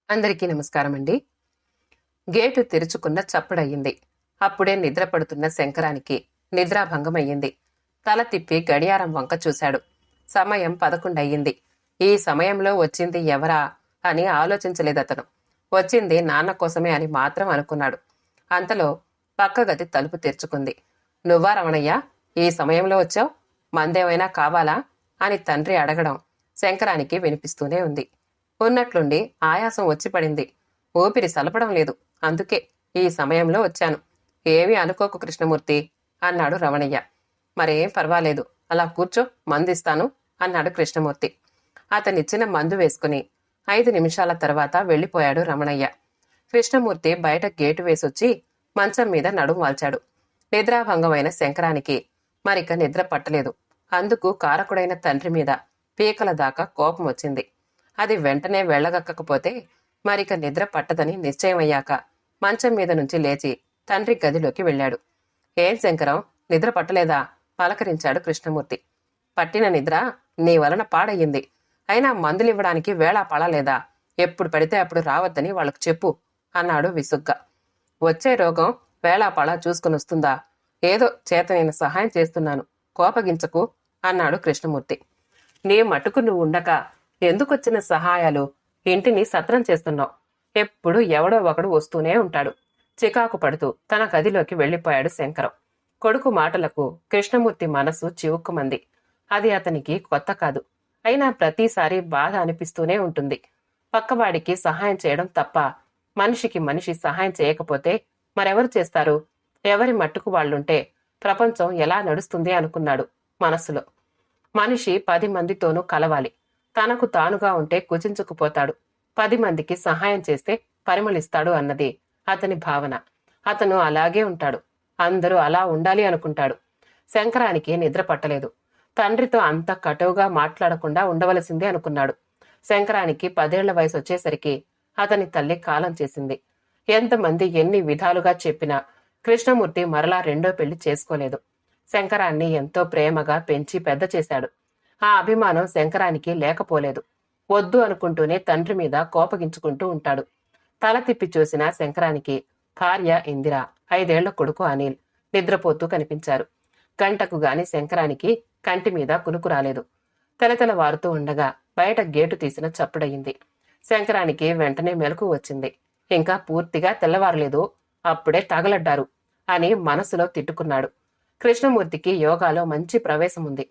అందరికీ నమస్కారం అండి. గేటు తెరుచుకున్న చప్పుడయ్యింది. అప్పుడే నిద్రపడుతున్న శంకరానికి నిద్రాభంగమయ్యింది. తల తిప్పి గడియారం వంక చూశాడు. సమయం 11 అయ్యింది. ఈ సమయంలో వచ్చింది ఎవరా అని ఆలోచించలేదతను. వచ్చింది నాన్న కోసమే అని మాత్రం అనుకున్నాడు. అంతలో పక్క గది తలుపు తెరుచుకుంది. నువ్వా రమణయ్య, ఈ సమయంలో వచ్చావు? మందేమైనా కావాలా అని తండ్రి అడగడం శంకరానికి వినిపిస్తూనే ఉంది. ఉన్నట్లుండి ఆయాసం వచ్చి పడింది. ఊపిరి సలపడం లేదు. అందుకే ఈ సమయంలో వచ్చాను. ఏమీ అనుకోకు కృష్ణమూర్తి అన్నాడు రమణయ్య. మరేం పర్వాలేదు, అలా కూర్చో, మందిస్తాను అన్నాడు కృష్ణమూర్తి. అతనిచ్చిన మందు వేసుకుని 5 నిమిషాల తర్వాత వెళ్లిపోయాడు రమణయ్య. కృష్ణమూర్తి బయట గేటు వేసొచ్చి మంచం మీద నడుం వాల్చాడు. నిద్రాభంగమైన శంకరానికి మరిక నిద్ర పట్టలేదు. అందుకు కారకుడైన తండ్రి మీద పీకల దాకా కోపం వచ్చింది. అది వెంటనే వెళ్లగక్కకపోతే మరిక నిద్ర పట్టదని నిశ్చయమయ్యాక మంచం మీద నుంచి లేచి తండ్రి గదిలోకి వెళ్ళాడు. ఏం శంకరం, నిద్ర పట్టలేదా పలకరించాడు కృష్ణమూర్తి. పట్టిన నిద్ర నీ వలన పాడయ్యింది. అయినా మందులివ్వడానికి వేళా పడలేదా? ఎప్పుడు పడితే అప్పుడు రావద్దని వాళ్ళకు చెప్పు అన్నాడు విసుగ్గా. వచ్చే రోగం వేళాపళా చూసుకుని వస్తుందా? ఏదో చేతనైన సహాయం చేస్తున్నాను, కోపగించకు అన్నాడు కృష్ణమూర్తి. నీ మటుకు నువ్వు ఉండక ఎందుకొచ్చిన సహాయాలు? ఇంటిని సత్రం చేస్తున్నావు. ఎప్పుడు ఎవడో ఒకడు వస్తూనే ఉంటాడు. చికాకు పడుతూ తన గదిలోకి వెళ్లిపోయాడు శంకరం. కొడుకు మాటలకు కృష్ణమూర్తి మనసు చివుక్కుమంది. అది అతనికి కొత్త కాదు. అయినా ప్రతిసారి బాధ అనిపిస్తూనే ఉంటుంది. పక్కవాడికి సహాయం చేయడం తప్ప మనిషికి మనిషి సహాయం చేయకపోతే మరెవరు చేస్తారు? ఎవరి మట్టుకు వాళ్ళుంటే ప్రపంచం ఎలా నడుస్తుంది అనుకున్నాడు మనసులో. మనిషి 10 మందితోనూ కలవాలి. తనకు తానుగా ఉంటే కుచించుకుపోతాడు. 10 మందికి సహాయం చేస్తే పరిమళిస్తాడు అన్నది అతని భావన. అతను అలాగే ఉంటాడు. అందరూ అలా ఉండాలి అనుకుంటాడు. శంకరానికి నిద్ర పట్టలేదు. తండ్రితో అంత కటువుగా మాట్లాడకుండా ఉండవలసిందే అనుకున్నాడు. శంకరానికి 10 ఏళ్ల వయసు వచ్చేసరికి అతని తల్లి కాలం చేసింది. ఎంతమంది ఎన్ని విధాలుగా చెప్పినా కృష్ణమూర్తి మరలా రెండో పెళ్లి చేసుకోలేదు. శంకరాన్ని ఎంతో ప్రేమగా పెంచి పెద్ద చేశాడు. ఆ అభిమానం శంకరానికి లేకపోలేదు. వద్దు అనుకుంటూనే తండ్రి మీద కోపగించుకుంటూ ఉంటాడు. తల తిప్పి చూసిన శంకరానికి భార్య ఇందిర, 5 ఏళ్ల కొడుకు అనిల్ నిద్రపోతూ కనిపించారు. గంటకు గాని శంకరానికి కంటి మీద కునుకు రాలేదు. తెలతెలవారుతూ ఉండగా బయట గేటు తీసిన చప్పుడయింది. శంకరానికి వెంటనే మెలకు వచ్చింది. ఇంకా పూర్తిగా తెల్లవారలేదు, అప్పుడే తగలడ్డారు అని మనసులో తిట్టుకున్నాడు. కృష్ణమూర్తికి యోగాలో మంచి ప్రవేశం ఉంది.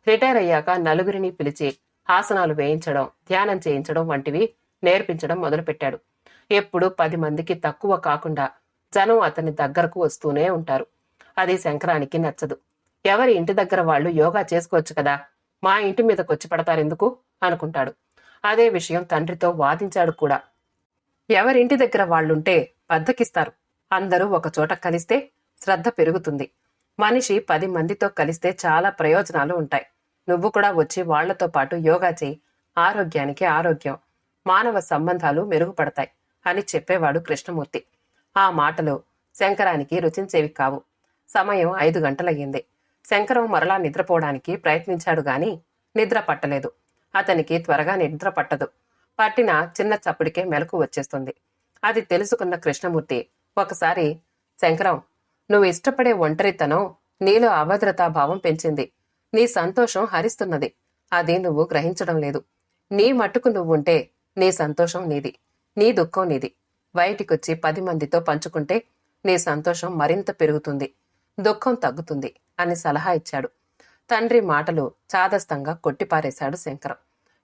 రిటైర్ అయ్యాక నలుగురిని పిలిచి ఆసనాలు వేయించడం, ధ్యానం చేయించడం వంటివి నేర్పించడం మొదలుపెట్టాడు. ఎప్పుడు 10 మందికి తక్కువ కాకుండా జనం అతని దగ్గరకు వస్తూనే ఉంటారు. అది శంకరానికి నచ్చదు. ఎవరి ఇంటి దగ్గర వాళ్ళు యోగా చేసుకోవచ్చు కదా, మా ఇంటి మీదకొచ్చి పడతారెందుకు అనుకుంటాడు. అదే విషయం తండ్రితో వాదించాడు కూడా. ఎవరింటి దగ్గర వాళ్ళుంటే బద్దకిస్తారు. అందరూ ఒకచోట కలిస్తే శ్రద్ధ పెరుగుతుంది. మనిషి 10 మందితో కలిస్తే చాలా ప్రయోజనాలు ఉంటాయి. నువ్వు కూడా వచ్చి వాళ్లతో పాటు యోగా చేయి. ఆరోగ్యానికి ఆరోగ్యం, మానవ సంబంధాలు మెరుగుపడతాయి అని చెప్పేవాడు కృష్ణమూర్తి. ఆ మాటలు శంకరానికి రుచించేవి కావు. సమయం 5 గంటలయ్యింది. శంకరం మరలా నిద్రపోవడానికి ప్రయత్నించాడు గాని నిద్ర పట్టలేదు. అతనికి త్వరగా నిద్ర పట్టదు. పట్టిన చిన్న చప్పుడికే మెలకు వచ్చేస్తుంది. అది తెలుసుకున్న కృష్ణమూర్తి ఒకసారి, శంకరం, నువ్వు ఇష్టపడే ఒంటరితనం నీలో అభద్రతాభావం పెంచింది. నీ సంతోషం హరిస్తున్నది. అది నువ్వు గ్రహించడం లేదు. నీ మట్టుకు నువ్వుంటే నీ సంతోషం నీది, నీ దుఃఖం నీది. బయటికొచ్చి 10 మందితో పంచుకుంటే నీ సంతోషం మరింత పెరుగుతుంది, దుఃఖం తగ్గుతుంది అని సలహా ఇచ్చాడు. తండ్రి మాటలు చాదస్తంగా కొట్టిపారేశాడు శంకరం.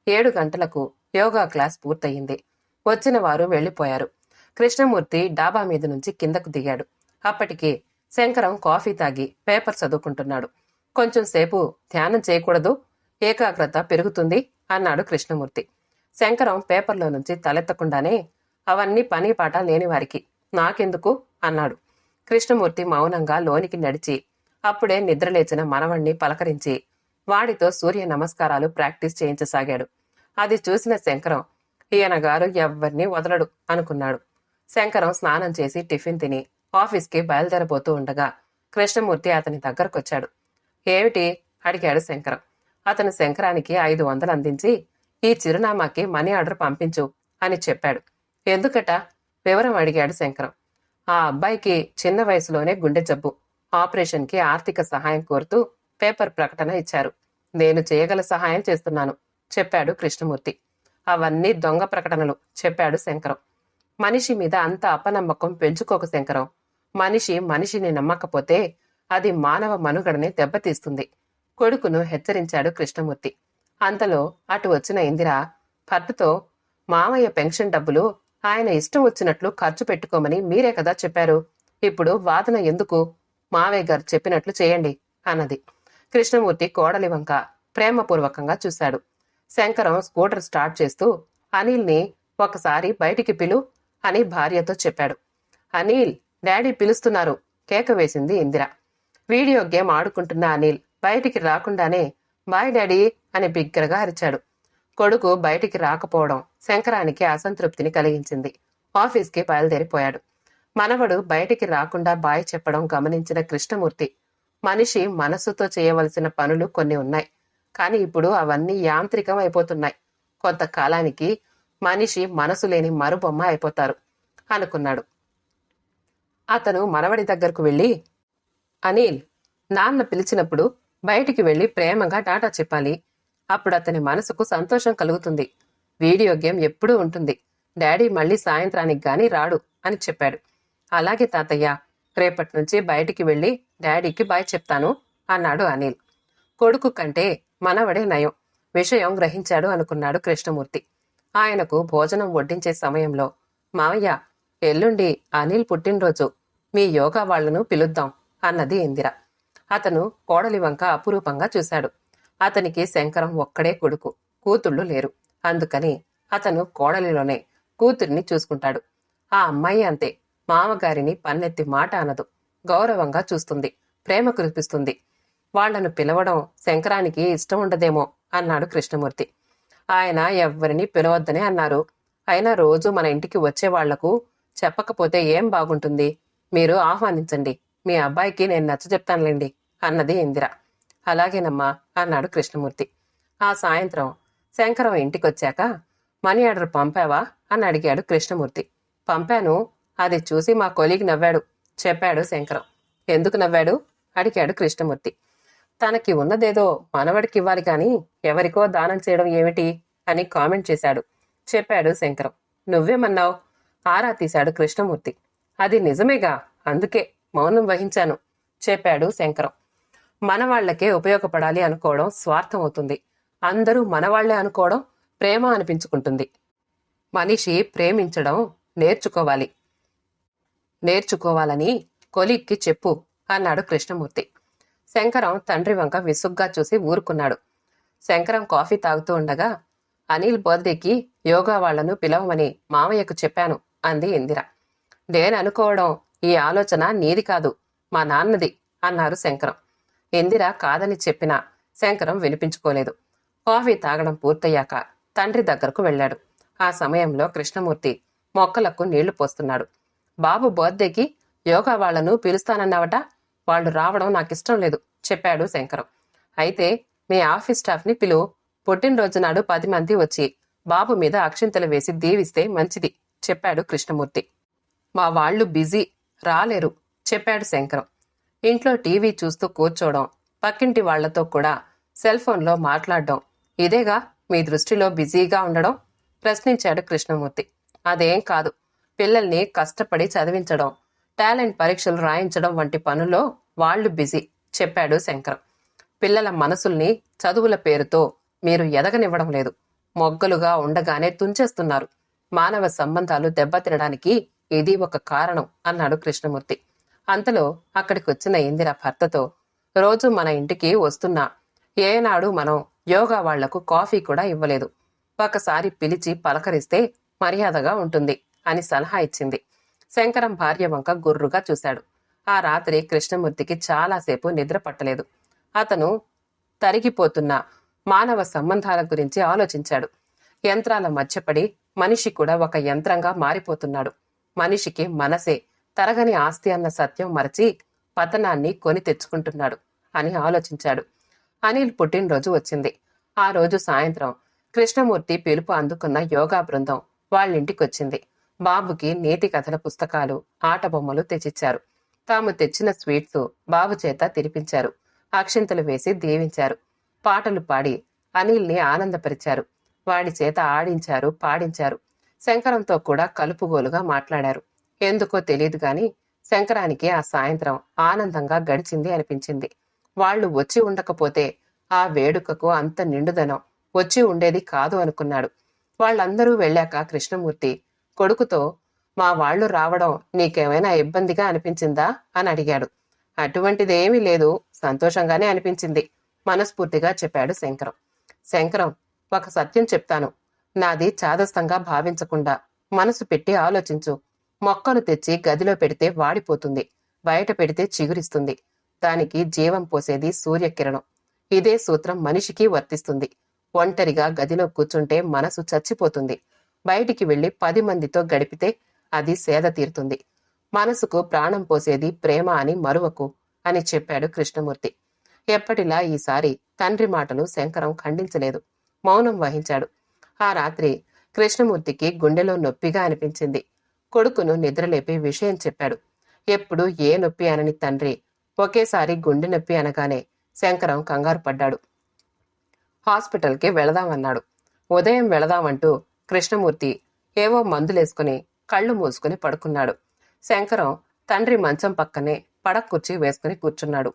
7 గంటలకు యోగా క్లాస్ పూర్తయింది. వచ్చిన వారు వెళ్లిపోయారు. కృష్ణమూర్తి డాబా మీద నుంచి కిందకు దిగాడు. అప్పటికి శంకరం కాఫీ తాగి పేపర్ చదువుకుంటున్నాడు. కొంచెం సేపు ధ్యానం చేయకూడదు, ఏకాగ్రత పెరుగుతుంది అన్నాడు కృష్ణమూర్తి. శంకరం పేపర్లో నుంచి తలెత్తకుండానే, అవన్నీ పని పాట లేనివారికి, నాకెందుకు అన్నాడు. కృష్ణమూర్తి మౌనంగా లోనికి నడిచి అప్పుడే నిద్రలేచిన మనవణ్ణి పలకరించి వాడితో సూర్య నమస్కారాలు ప్రాక్టీస్ చేయించసాగాడు. అది చూసిన శంకరం, ఈయన గారు ఎవ్వరినీ వదలడు అనుకున్నాడు. శంకరం స్నానం చేసి టిఫిన్ తిని ఆఫీస్కి బయలుదేరబోతూ ఉండగా కృష్ణమూర్తి అతని దగ్గరకొచ్చాడు. ఏమిటి అడిగాడు శంకరం. అతను శంకరానికి 500 అందించి, ఈ చిరునామాకి మనీ ఆర్డర్ పంపించు అని చెప్పాడు. ఎందుకట? వివరం అడిగాడు శంకరం. ఆ అబ్బాయికి చిన్న వయసులోనే గుండె జబ్బు. ఆపరేషన్కి ఆర్థిక సహాయం కోరుతూ పేపర్ ప్రకటన ఇచ్చారు. నేను చేయగల సహాయం చేస్తున్నాను చెప్పాడు కృష్ణమూర్తి. అవన్నీ దొంగ ప్రకటనలు చెప్పాడు శంకరం. మనిషి మీద అంత అపనమ్మకం పెంచుకోక శంకరం. మనిషి మనిషిని నమ్మకపోతే అది మానవ మనుగడని దెబ్బతీస్తుంది కొడుకును హెచ్చరించాడు కృష్ణమూర్తి. అంతలో అటు వచ్చిన ఇందిర భర్తతో, మామయ్య పెన్షన్ డబ్బులు ఆయన ఇష్టం వచ్చినట్లు ఖర్చు పెట్టుకోమని మీరే కదా చెప్పారు. ఇప్పుడు వాదన ఎందుకు? మావయ్య గారు చెప్పినట్లు చేయండి అన్నది. కృష్ణమూర్తి కోడలి వంక ప్రేమపూర్వకంగా చూశాడు. శంకరం స్కూటర్ స్టార్ట్ చేస్తూ అనిల్ని ఒకసారి బయటికి పిలు అని భార్యతో చెప్పాడు. అనిల్, డాడీ పిలుస్తున్నారు కేక వేసింది ఇందిర. వీడియో గేమ్ ఆడుకుంటున్న అనిల్ బయటికి రాకుండానే బాయ్ డాడీ అని బిగ్గరగా అరిచాడు. కొడుకు బయటికి రాకపోవడం శంకరానికి అసంతృప్తిని కలిగించింది. ఆఫీస్కి బయలుదేరిపోయాడు. మనవడు బయటికి రాకుండా బాయ్ చెప్పడం గమనించిన కృష్ణమూర్తి, మనిషి మనస్సుతో చేయవలసిన పనులు కొన్ని ఉన్నాయి, కానీ ఇప్పుడు అవన్నీ యాంత్రికం అయిపోతున్నాయి. కొంతకాలానికి మనిషి మనసు లేని మరుబొమ్మ అయిపోతారు అనుకున్నాడు. అతను మనవడి దగ్గరకు వెళ్ళి, అనిల్, నాన్న పిలిచినప్పుడు బయటికి వెళ్లి ప్రేమగా టాటా చెప్పాలి. అప్పుడు అతని మనసుకు సంతోషం కలుగుతుంది. వీడియో గేమ్ ఎప్పుడూ ఉంటుంది. డాడీ మళ్ళీ సాయంత్రానికి గాని రాడు అని చెప్పాడు. అలాగే తాతయ్య, రేపటి నుంచి బయటికి వెళ్లి డాడీకి బాయ్ చెప్తాను అన్నాడు అనిల్. కొడుకు కంటే మనవడే నయం విషయం గ్రహించాడు అనుకున్నాడు కృష్ణమూర్తి. ఆయనకు భోజనం వడ్డించే సమయంలో, మావయ్య, ఎల్లుండి అనిల్ పుట్టినరోజు, మీ యోగా వాళ్లను పిలుద్దాం అన్నది ఇందిర. అతను కోడలి వంక అపురూపంగా చూశాడు. అతనికి శంకరం ఒక్కడే కొడుకు, కూతుళ్ళు లేరు. అందుకని అతను కోడలిలోనే కూతుర్ని చూసుకుంటాడు. ఆ అమ్మాయి అంతే. మామగారిని పన్నెత్తి మాట అనదు. గౌరవంగా చూస్తుంది, ప్రేమ కురిపిస్తుంది. వాళ్లను పిలవడం శంకరానికి ఇష్టం ఉండదేమో అన్నాడు కృష్ణమూర్తి. ఆయన ఎవ్వరినీ పిలవద్దనే అన్నారు. అయినా రోజు మన ఇంటికి వచ్చే వాళ్లకు చెప్పకపోతే ఏం బాగుంటుంది? మీరు ఆహ్వానించండి. మీ అబ్బాయికి నేను నచ్చజెప్తానులేండి అన్నది ఇందిర. అలాగేనమ్మా అన్నాడు కృష్ణమూర్తి. ఆ సాయంత్రం శంకరం ఇంటికొచ్చాక, మనీ ఆర్డర్ పంపావా అని అడిగాడు కృష్ణమూర్తి. పంపాను. అది చూసి మా కొలీగ్ నవ్వాడు చెప్పాడు శంకరం. ఎందుకు నవ్వాడు అడిగాడు కృష్ణమూర్తి. తనకి ఉన్నదేదో మనవడికి ఇవ్వాలి కాని ఎవరికో దానం చేయడం ఏమిటి అని కామెంట్ చేశాడు చెప్పాడు శంకరం. నువ్వేమన్నావు ఆరా తీశాడు కృష్ణమూర్తి. అది నిజమేగా, అందుకే మౌనం వహించాను చెప్పాడు శంకరం. మనవాళ్లకే ఉపయోగపడాలి అనుకోవడం స్వార్థం అవుతుంది. అందరూ మనవాళ్లే అనుకోవడం ప్రేమ అనిపించుకుంటుంది. మనిషి ప్రేమించడం నేర్చుకోవాలని కొలీగ్కి చెప్పు అన్నాడు కృష్ణమూర్తి. శంకరం తండ్రి వంక విసుగ్గా చూసి ఊరుకున్నాడు. శంకరం కాఫీ తాగుతూ ఉండగా, అనిల్ బర్త్డేకి యోగా వాళ్లను పిలవమని మామయ్యకు చెప్పాను అంది ఇందిర. నేననుకోవడం ఈ ఆలోచన నీది కాదు, మా నాన్నది అన్నారు శంకరం. ఇందిర కాదని చెప్పినా శంకరం వినిపించుకోలేదు. కాఫీ తాగడం పూర్తయ్యాక తండ్రి దగ్గరకు వెళ్ళాడు. ఆ సమయంలో కృష్ణమూర్తి మొక్కలకు నీళ్లు పోస్తున్నాడు. బాబు బర్త్డేకి యోగా వాళ్లను పిలుస్తానన్నావట, వాళ్ళు రావడం నాకిష్టం లేదు చెప్పాడు శంకరం. అయితే మీ ఆఫీస్ స్టాఫ్ని పిలువు. పుట్టినరోజు నాడు 10 మంది వచ్చి బాబు మీద అక్షింతలు వేసి దీవిస్తే మంచిది చెప్పాడు కృష్ణమూర్తి. మా వాళ్ళు బిజీ, రాలేరు చెప్పాడు శంకరం. ఇంట్లో టీవీ చూస్తూ కూర్చోవడం, పక్కింటి వాళ్లతో కూడా సెల్ ఫోన్లో మాట్లాడడం, ఇదేగా మీ దృష్టిలో బిజీగా ఉండడం ప్రశ్నించాడు కృష్ణమూర్తి. అదేం కాదు. పిల్లల్ని కష్టపడి చదివించడం, టాలెంట్ పరీక్షలు రాయించడం వంటి పనుల్లో వాళ్లు బిజీ చెప్పాడు శంకరం. పిల్లల మనసుల్ని చదువుల పేరుతో మీరు ఎదగనివ్వడం లేదు. మొగ్గలుగా ఉండగానే తుంచేస్తున్నారు. మానవ సంబంధాలు దెబ్బతినడానికి ఇది ఒక కారణం అన్నాడు కృష్ణమూర్తి. అంతలో అక్కడికొచ్చిన ఇందిర భర్తతో, రోజు మన ఇంటికి వస్తున్నా ఏనాడు మనం యోగా వాళ్లకు కాఫీ కూడా ఇవ్వలేదు. ఒకసారి పిలిచి పలకరిస్తే మర్యాదగా ఉంటుంది అని సలహా ఇచ్చింది. శంకరం భార్య వంక గుర్రుగా చూశాడు. ఆ రాత్రి కృష్ణమూర్తికి చాలాసేపు నిద్ర పట్టలేదు. అతను తరిగిపోతున్న మానవ సంబంధాల గురించి ఆలోచించాడు. యంత్రాల మధ్యపడి మనిషి కూడా ఒక యంత్రంగా మారిపోతున్నాడు. మనిషికి మనసే తరగని ఆస్తి అన్న సత్యం మరచి పతనాన్ని కొని తెచ్చుకుంటున్నాడు అని ఆలోచించాడు. అనిల్ పుట్టినరోజు వచ్చింది. ఆ రోజు సాయంత్రం కృష్ణమూర్తి పిలుపు అందుకున్న యోగా బృందం వాళ్ళింటికొచ్చింది. బాబుకి నీతి కథల పుస్తకాలు, ఆట బొమ్మలు తెచ్చిచ్చారు. తాము తెచ్చిన స్వీట్స్ బాబు చేత తినిపించారు. అక్షింతలు వేసి దీవించారు. పాటలు పాడి అనిల్ని ఆనందపరిచారు. వాడి చేత ఆడించారు, పాడించారు. శంకరంతో కూడా కలుపుగోలుగా మాట్లాడారు. ఎందుకో తెలియదు గాని శంకరానికి ఆ సాయంత్రం ఆనందంగా గడిచింది అనిపించింది. వాళ్లు వచ్చి ఉండకపోతే ఆ వేడుకకు అంత నిండుదనం వచ్చి ఉండేది కాదు అనుకున్నాడు. వాళ్ళందరూ వెళ్ళాక కృష్ణమూర్తి కొడుకుతో, మా వాళ్లు రావడం నీకేమైనా ఇబ్బందిగా అనిపించిందా అని అడిగాడు. అటువంటిదేమీ లేదు, సంతోషంగానే అనిపించింది మనస్ఫూర్తిగా చెప్పాడు శంకరం. శంకరం, ఒక సత్యం చెప్తాను. నాది చాదస్తంగా భావించకుండా మనసు పెట్టి ఆలోచించు. మొక్కను తెచ్చి గదిలో పెడితే వాడిపోతుంది, బయట పెడితే చిగురిస్తుంది. దానికి జీవం పోసేది సూర్యకిరణం. ఇదే సూత్రం మనిషికి వర్తిస్తుంది. ఒంటరిగా గదిలో కూర్చుంటే మనసు చచ్చిపోతుంది. బయటికి వెళ్లి 10 మందితో గడిపితే అది సేద తీరుతుంది. మనసుకు ప్రాణం పోసేది ప్రేమ అని మరువకు అని చెప్పాడు కృష్ణమూర్తి. ఎప్పటిలా ఈసారి తండ్రి మాటలు శంకరం ఖండించలేదు. మౌనం వహించాడు. ఆ రాత్రి కృష్ణమూర్తికి గుండెలో నొప్పిగా అనిపించింది. కొడుకును నిద్రలేపి విషయం చెప్పాడు. ఎప్పుడు ఏ నొప్పి అనని తండ్రి ఒకేసారి గుండె నొప్పి అనగానే శంకరం కంగారు పడ్డాడు. హాస్పిటల్కి వెళదామన్నాడు. ఉదయం వెళదామంటూ కృష్ణమూర్తి ఏవో మందులేసుకుని కళ్ళు మూసుకుని పడుకున్నాడు. శంకరం తండ్రి మంచం పక్కనే పడక్కుర్చీ వేసుకుని కూర్చున్నాడు.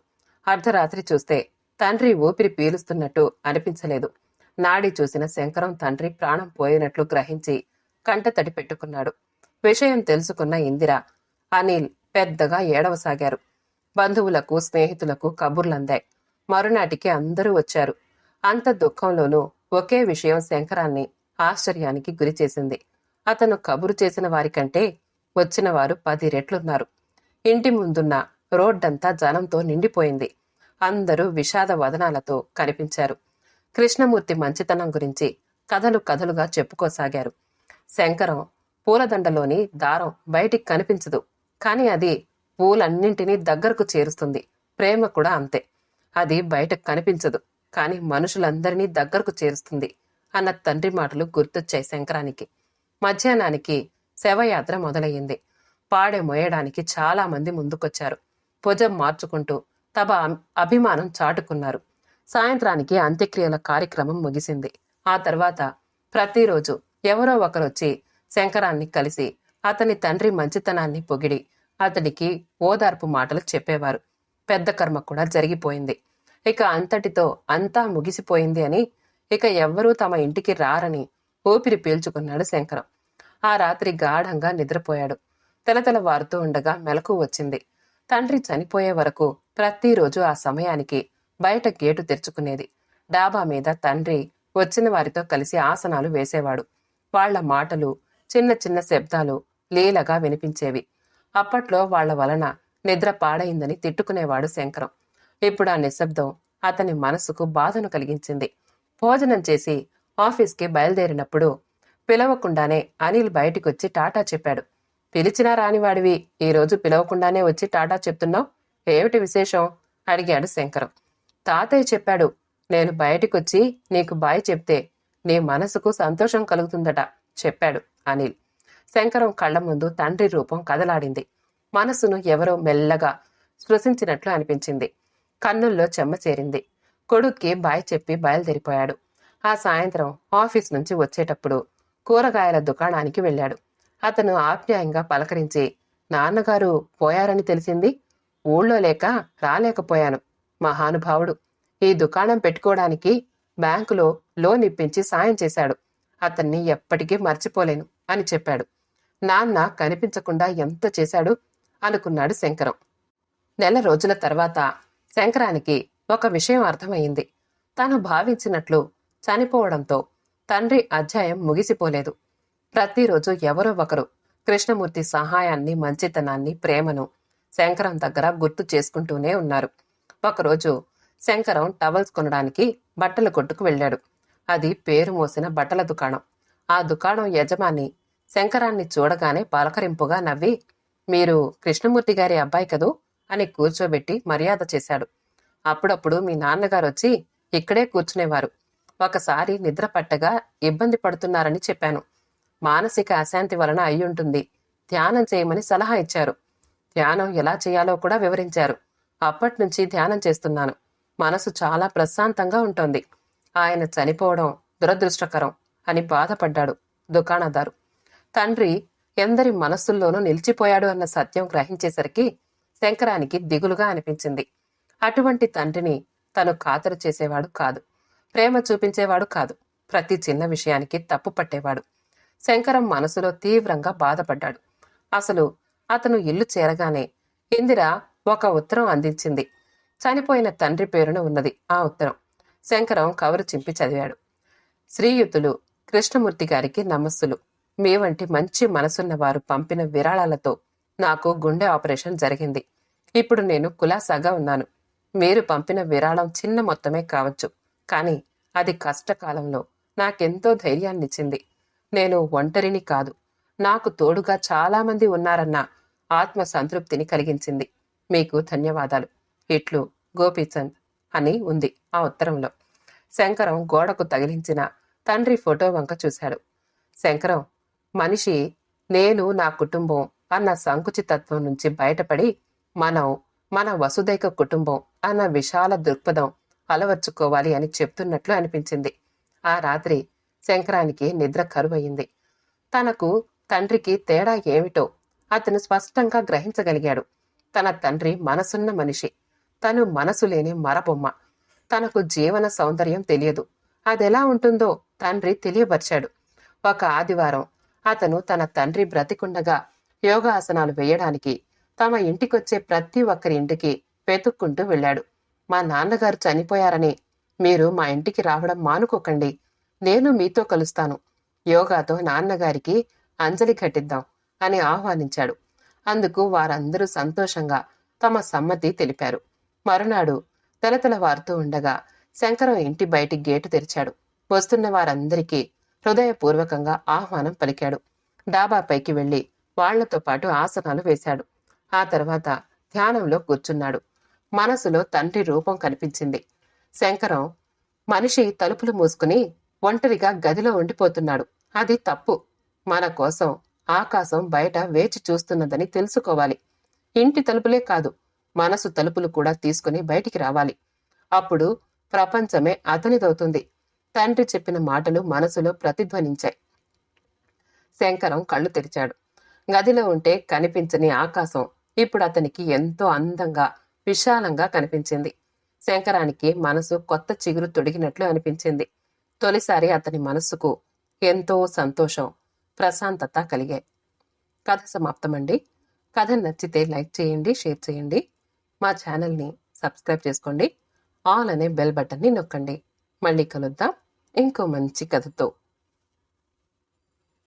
అర్ధరాత్రి చూస్తే తండ్రి ఊపిరి పీలుస్తున్నట్టు అనిపించలేదు. నాడి చూసిన శంకరం తండ్రి ప్రాణం పోయినట్లు గ్రహించి కంటతడి పెట్టుకున్నాడు. విషయం తెలుసుకున్న ఇందిర, అనిల్ పెద్దగా ఏడవసాగారు. బంధువులకు, స్నేహితులకు కబుర్లందాయి. మరునాటికి అందరూ వచ్చారు. అంత దుఃఖంలోనూ ఒకే విషయం శంకరాన్ని ఆశ్చర్యానికి గురిచేసింది. అతను కబురు చేసిన వారికంటే వచ్చిన వారు 10 రెట్లున్నారు. ఇంటి ముందున్న రోడ్డంతా జనంతో నిండిపోయింది. అందరూ విషాద వదనాలతో కనిపించారు. కృష్ణమూర్తి మంచితనం గురించి కథలు కథలుగా చెప్పుకోసాగారు. శంకరం పూలదండలోని దారం బయటికి కనిపించదు, కాని అది పూలన్నింటినీ దగ్గరకు చేరుస్తుంది. ప్రేమ కూడా అంతే. అది బయటకు కనిపించదు, కాని మనుషులందరినీ దగ్గరకు చేరుస్తుంది అన్న తండ్రి మాటలు గుర్తొచ్చాయి శంకరానికి. మధ్యాహ్నానికి శవయాత్ర మొదలయ్యింది. పాడె మోయడానికి చాలా మంది ముందుకొచ్చారు. భుజం మార్చుకుంటూ తమ అభిమానం చాటుకున్నారు. సాయంత్రానికి అంత్యక్రియల కార్యక్రమం ముగిసింది. ఆ తర్వాత ప్రతిరోజు ఎవరో ఒకరొచ్చి శంకరాన్ని కలిసి అతని తండ్రి మంచితనాన్ని పొగిడి అతడికి ఓదార్పు మాటలు చెప్పేవారు. పెద్ద కర్మ కూడా జరిగిపోయింది. ఇక అంతటితో అంతా ముగిసిపోయింది అని, ఇక ఎవ్వరూ తమ ఇంటికి రారని ఊపిరి పీల్చుకున్నాడు శంకరం. ఆ రాత్రి గాఢంగా నిద్రపోయాడు. తెలతెలవారుతూ ఉండగా మెలకువ వచ్చింది. తండ్రి చనిపోయే వరకు ప్రతిరోజు ఆ సమయానికి బయట గేటు తెరుచుకునేది. డాబా మీద తండ్రి వచ్చిన వారితో కలిసి ఆసనాలు వేసేవాడు. వాళ్ల మాటలు, చిన్న చిన్న శబ్దాలు లీలగా వినిపించేవి. అప్పట్లో వాళ్ల వలన నిద్ర పాడైందని తిట్టుకునేవాడు శంకరం. ఇప్పుడు ఆ నిశ్శబ్దం అతని మనసుకు బాధను కలిగించింది. భోజనం చేసి ఆఫీస్కి బయలుదేరినప్పుడు పిలవకుండానే అనిల్ బయటికొచ్చి టాటా చెప్పాడు. పిలిచినా రానివాడివి ఈరోజు పిలవకుండానే వచ్చి టాటా చెప్తున్నావు, ఏమిటి విశేషం అడిగాడు శంకరం. తాతయ్య చెప్పాడు, నేను బయటికొచ్చి నీకు బాయ్ చెప్తే నీ మనసుకు సంతోషం కలుగుతుందట చెప్పాడు అనిల్. శంకరం కళ్ల ముందు తండ్రి రూపం కదలాడింది. మనసును ఎవరో మెల్లగా స్పృశించినట్లు అనిపించింది. కన్నుల్లో చెమ్మ చేరింది. కొడుక్కి బాయ్ చెప్పి బయలుదేరిపోయాడు. ఆ సాయంత్రం ఆఫీస్ నుంచి వచ్చేటప్పుడు కూరగాయల దుకాణానికి వెళ్ళాడు. అతను ఆప్యాయంగా పలకరించి, నాన్నగారు పోయారని తెలిసింది, ఊళ్ళో లేక రాలేకపోయాను. మహానుభావుడు ఈ దుకాణం పెట్టుకోవడానికి బ్యాంకులో లోన్ ఇప్పించి సాయం చేశాడు. అతన్ని ఎప్పటికీ మర్చిపోలేను అని చెప్పాడు. నాన్న కనిపించకుండా ఎంత చేశాడు అనుకున్నాడు శంకరం. నెల రోజుల తర్వాత శంకరానికి ఒక విషయం అర్థమైంది. తాను భావించినట్లు చనిపోవడంతో తండ్రి అధ్యాయం ముగిసిపోలేదు. ప్రతిరోజు ఎవరో ఒకరు కృష్ణమూర్తి సహాయాన్ని, మంచితనాన్ని, ప్రేమను శంకరం దగ్గర గుర్తు చేసుకుంటూనే ఉన్నారు. ఒకరోజు శంకరం టవల్స్ కొనడానికి బట్టల కొట్టుకు వెళ్ళాడు. అది పేరు మోసిన బట్టల దుకాణం. ఆ దుకాణం యజమాని శంకరాన్ని చూడగానే పలకరింపుగా నవ్వి, మీరు కృష్ణమూర్తి గారి అబ్బాయి కదూ అని కూర్చోబెట్టి మర్యాద చేశాడు. అప్పుడప్పుడు మీ నాన్నగారు వచ్చి ఇక్కడే కూర్చునేవారు. ఒకసారి నిద్ర పట్టగా ఇబ్బంది పడుతున్నారని చెప్పాను. మానసిక అశాంతి వలన అయ్యుంటుంది. ధ్యానం చేయమని సలహా ఇచ్చారు. ధ్యానం ఎలా చేయాలో కూడా వివరించారు. అప్పట్నుంచి ధ్యానం చేస్తున్నాను. మనసు చాలా ప్రశాంతంగా ఉంటోంది. ఆయన చనిపోవడం దురదృష్టకరం అని బాధపడ్డాడు దుకాణదారు. తండ్రి ఎందరి మనస్సుల్లోనూ నిలిచిపోయాడు అన్న సత్యం గ్రహించేసరికి శంకరానికి దిగులుగా అనిపించింది. అటువంటి తండ్రిని తను ఖాతరు చేసేవాడు కాదు. ప్రేమ చూపించేవాడు కాదు. ప్రతి చిన్న విషయానికి తప్పు పట్టేవాడు. శంకరం మనసులో తీవ్రంగా బాధపడ్డాడు. అసలు అతను ఇల్లు చేరగానే ఇందిర ఒక ఉత్తరం అందించింది. చనిపోయిన తండ్రి పేరున ఉన్నది ఆ ఉత్తరం. శంకరం కవరు చింపి చదివాడు. శ్రీయుతులు కృష్ణమూర్తి గారికి నమస్సులు. మీ వంటి మంచి మనసున్న వారు పంపిన విరాళాలతో నాకు గుండె ఆపరేషన్ జరిగింది. ఇప్పుడు నేను కులాసాగా ఉన్నాను. మీరు పంపిన విరాళం చిన్న మొత్తమే కావచ్చు, కానీ అది కష్టకాలంలో నాకెంతో ధైర్యాన్నిచ్చింది. నేను ఒంటరిని కాదు, నాకు తోడుగా చాలామంది ఉన్నారన్న ఆత్మ సంతృప్తిని కలిగించింది. మీకు ధన్యవాదాలు. ఇట్లు గోపీచంద్ అని ఉంది ఆ ఉత్తరంలో. శంకరం గోడకు తగిలించిన తండ్రి ఫోటో వంక చూశాడు. శంకరం మనిషి నేను నా కుటుంబం అన్న సంకుచితత్వం నుంచి బయటపడి మన వసుదైక కుటుంబం అన్న విశాల దృక్పథం అలవర్చుకోవాలి అని చెప్తున్నట్లు అనిపించింది. ఆ రాత్రి శంకరానికి నిద్ర కరువయింది. తనకు తండ్రికి తేడా ఏమిటో అతను స్పష్టంగా గ్రహించగలిగాడు. తన తండ్రి మనసున్న మనిషి, తను మనసు లేని మరబొమ్మ. తనకు జీవన సౌందర్యం తెలియదు. అదెలా ఉంటుందో తండ్రి తెలియపరిచాడు. ఒక ఆదివారం అతను తన తండ్రి బ్రతికుండగా యోగాసనాలు వేయడానికి తమ ఇంటికొచ్చే ప్రతి ఒక్కరి ఇంటికి వెతుక్కుంటూ వెళ్ళాడు. మా నాన్నగారు చనిపోయారని మీరు మా ఇంటికి రావడం మానుకోకండి. నేను మీతో కలుస్తాను. యోగాతో నాన్నగారికి అంజలి ఘటిద్దాం అని ఆహ్వానించాడు. అందుకు వారందరూ సంతోషంగా తమ సమ్మతి తెలిపారు. మరునాడు తెలతెలవారుతూ ఉండగా శంకరం ఇంటి బయటి గేటు తెరిచాడు. వస్తున్న వారందరికీ హృదయపూర్వకంగా ఆహ్వానం పలికాడు. డాబాపైకి వెళ్లి వాళ్లతో పాటు ఆసనాలు వేశాడు. ఆ తర్వాత ధ్యానంలో కూర్చున్నాడు. మనసులో తండ్రి రూపం కనిపించింది. శంకరం మనిషి తలుపులు మూసుకుని ఒంటరిగా గదిలో ఉండిపోతున్నాడు. అది తప్పు. మన కోసం ఆకాశం బయట వేచి చూస్తున్నదని తెలుసుకోవాలి. ఇంటి తలుపులే కాదు, మనసు తలుపులు కూడా తీసుకుని బయటికి రావాలి. అప్పుడు ప్రపంచమే అతనిదవుతుంది. తండ్రి చెప్పిన మాటలు మనసులో ప్రతిధ్వనించాయి. శంకరం కళ్ళు తెరిచాడు. గదిలో ఉంటే కనిపించని ఆకాశం ఇప్పుడు అతనికి ఎంతో అందంగా, విశాలంగా కనిపించింది. శంకరానికి మనసు కొత్త చిగురు తొడిగినట్లు అనిపించింది. తొలిసారి అతని మనస్సుకు ఎంతో సంతోషం, ప్రశాంతత కలిగాయి. కథ సమాప్తమండి. కథ నచ్చితే లైక్ చేయండి, షేర్ చేయండి. మా ఛానల్ని సబ్స్క్రైబ్ చేసుకోండి. ఆల్ అనే బెల్ బటన్ని నొక్కండి. మళ్ళీ కలుద్దాం ఇంకో మంచి కథతో.